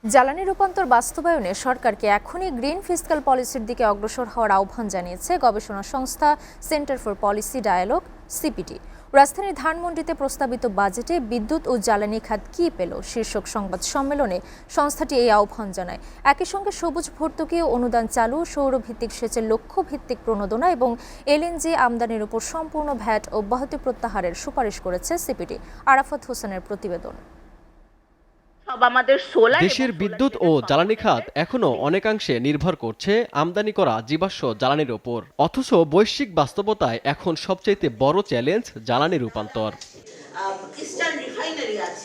জ্বালানি রূপান্তর বাস্তবায়নে সরকারকে এখনই গ্রিন ফিসক্যাল পলিসির দিকে অগ্রসর হওয়ার আহ্বান জানিয়েছে গবেষণা সংস্থা centre for policy dialogue CPD. রাজধানীর ধানমন্ডিতে প্রস্তাবিত বাজেটে বিদ্যুৎ ও জ্বালানি খাত কী পেল শীর্ষক সংবাদ সম্মেলনে সংস্থাটি এই আহ্বান জানায়। একই সঙ্গে সবুজ ভর্তুকি ও অনুদান চালু, সৌরভিত্তিক সেচের লক্ষ্যভিত্তিক প্রণোদনা এবং এলএনজি আমদানির উপর সম্পূর্ণ ভ্যাট অব্যাহতি প্রত্যাহারের সুপারিশ করেছে সিপিডি। আরাফাত হোসেনের প্রতিবেদন। দেশের বিদ্যুৎ ও জ্বালানি খাত এখনো অনেকাংশে নির্ভর করছে আমদানি করা জীবাশ্ম জ্বালানির ওপর। অথচ বৈশ্বিক বাস্তবতায় এখন সবচাইতে বড় চ্যালেঞ্জ জ্বালানি রূপান্তর।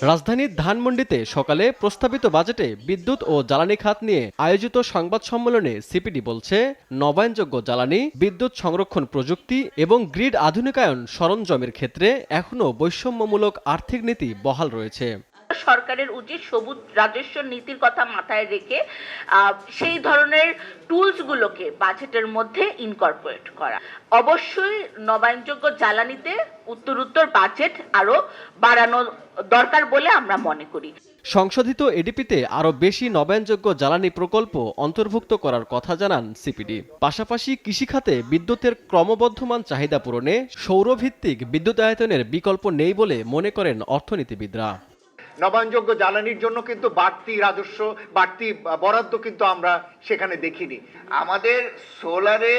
রাজধানীর ধানমন্ডিতে সকালে প্রস্তাবিত বাজেটে বিদ্যুৎ ও জ্বালানি খাত নিয়ে আয়োজিত সংবাদ সম্মেলনে সিপিডি বলছে, নবায়নযোগ্য জ্বালানি, বিদ্যুৎ সংরক্ষণ প্রযুক্তি এবং গ্রিড আধুনিকায়ন সরঞ্জামের ক্ষেত্রে এখনো বৈষম্যমূলক আর্থিক নীতি বহাল রয়েছে। সরকারের উচিত সবুজ রাজস্ব নীতির কথা মাথায় রেখে সেই ধরনের টুলসগুলোকে বাজেটের মধ্যে ইনকর্পোরেট করা। অবশ্যই নবায়নযোগ্য জ্বালানিতে উত্তরোত্তর বাজেট আরো বাড়ানো দরকার বলে আমরা মনে করি। সংশোধিত এডিপিতে আরও বেশি নবায়নযোগ্য জ্বালানি প্রকল্প অন্তর্ভুক্ত করার কথা জানান সিপিডি। পাশাপাশি কৃষিখাতে বিদ্যুতের ক্রমবর্ধমান চাহিদা পূরণে সৌরভিত্তিক বিদ্যুতায়তনের বিকল্প নেই বলে মনে করেন অর্থনীতিবিদরা। নবায়নযোগ্য জ্বালানির জন্য কিন্তু বাড়তি রাজস্ব, বাড়তি বরাদ্দ কিন্তু আমরা সেখানে দেখিনি। আমাদের সোলারে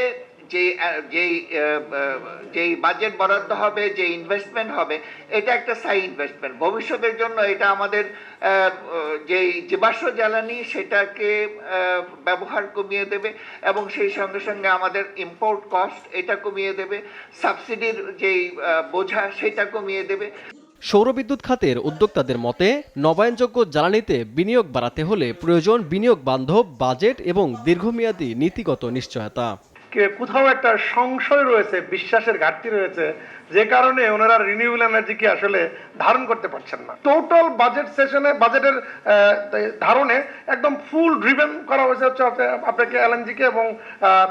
যেই বাজেট বরাদ্দ হবে, যে ইনভেস্টমেন্ট হবে, এটা একটা স্থায়ী ইনভেস্টমেন্ট। ভবিষ্যতের জন্য এটা আমাদের যেই জীবাশ্ম জ্বালানি সেটাকে ব্যবহার কমিয়ে দেবে এবং সেই সঙ্গে সঙ্গে আমাদের ইম্পোর্ট কস্ট এটা কমিয়ে দেবে, সাবসিডির যেই বোঝা সেটা কমিয়ে দেবে। সৌরবিদ্যুৎ খাতের উদ্যোক্তাদের মতে, নবায়নযোগ্য জ্বালানিতে বিনিয়োগ বাড়াতে হলে প্রয়োজন বিনিয়োগ বান্ধব বাজেট এবং দীর্ঘমেয়াদী নীতিগত নিশ্চয়তা। কোথাও একটা সংশয় রয়েছে, বিশ্বাসের ঘাটতি রয়েছে, যে কারণে ওনারা রিনিউয়েবল এনার্জিকে আসলে ধারণ করতে পারছেন না। টোটাল বাজেট সেশনে বাজেটের ধারণে একদম ফুল ড্রিভেন করা হয়েছে হচ্ছে আপনাকে এলএনজিকে এবং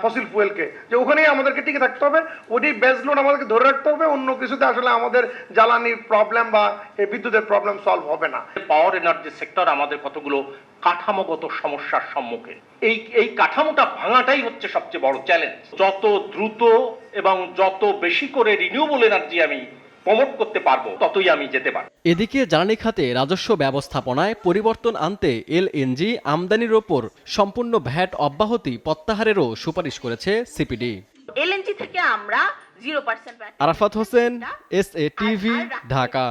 ফসিল ফুয়েলকে, যে ওখানেই আমাদেরকে টিকে থাকতে হবে, ওটি বেস লোড আমাদেরকে ধরে রাখতে হবে, অন্য কিছুতে আসলে আমাদের জ্বালানির প্রবলেম বা বিদ্যুতের প্রবলেম সলভ হবে না। পাওয়ার এনার্জি সেক্টর আমাদের কতগুলো কাঠামোগত সমস্যার সম্মুখীন। এই কাঠামোটা ভাঙাটাই হচ্ছে সবচেয়ে বড় চ্যালেঞ্জ। যত দ্রুত এবং যত বেশি করে রিনিউয়েবল এনার্জি আমি প্রমোট করতে পারবো, ততই আমি যেতে পারবো। এদিকে জ্বালানি খাতে রাজস্ব ব্যবস্থাপনায় পরিবর্তন আনতে এলএনজি আমদানির ওপর সম্পূর্ণ ভ্যাট অব্যাহতি প্রত্যাহারেরও সুপারিশ করেছে সিপিডি। এলএনজি থেকে আমরা 0% আরাফাত হোসেন, SA টিভি, ঢাকা।